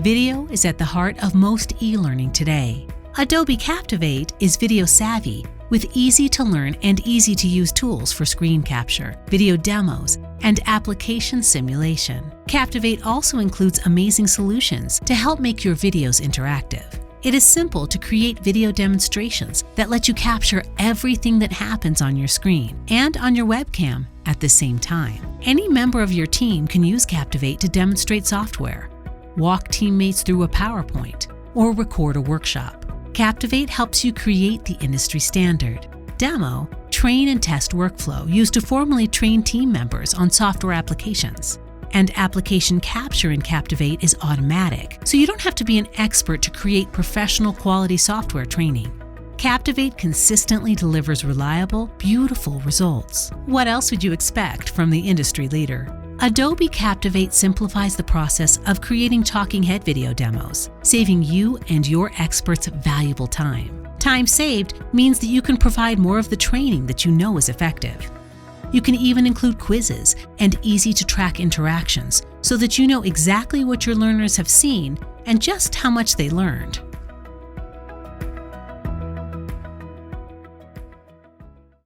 Video is at the heart of most e-learning today. Adobe Captivate is video savvy with easy-to-learn and easy-to-use tools for screen capture, video demos, and application simulation. Captivate also includes amazing solutions to help make your videos interactive. It is simple to create video demonstrations that let you capture everything that happens on your screen and on your webcam at the same time. Any member of your team can use Captivate to demonstrate software, walk teammates through a PowerPoint, or record a workshop. Captivate helps you create the industry standard, demo, train and test workflow used to formally train team members on software applications. And application capture in Captivate is automatic, so you don't have to be an expert to create professional quality software training. Captivate consistently delivers reliable, beautiful results. What else would you expect from the industry leader? Adobe Captivate simplifies the process of creating talking head video demos, saving you and your experts valuable time. Time saved means that you can provide more of the training that you know is effective. You can even include quizzes and easy-to-track interactions so that you know exactly what your learners have seen and just how much they learned.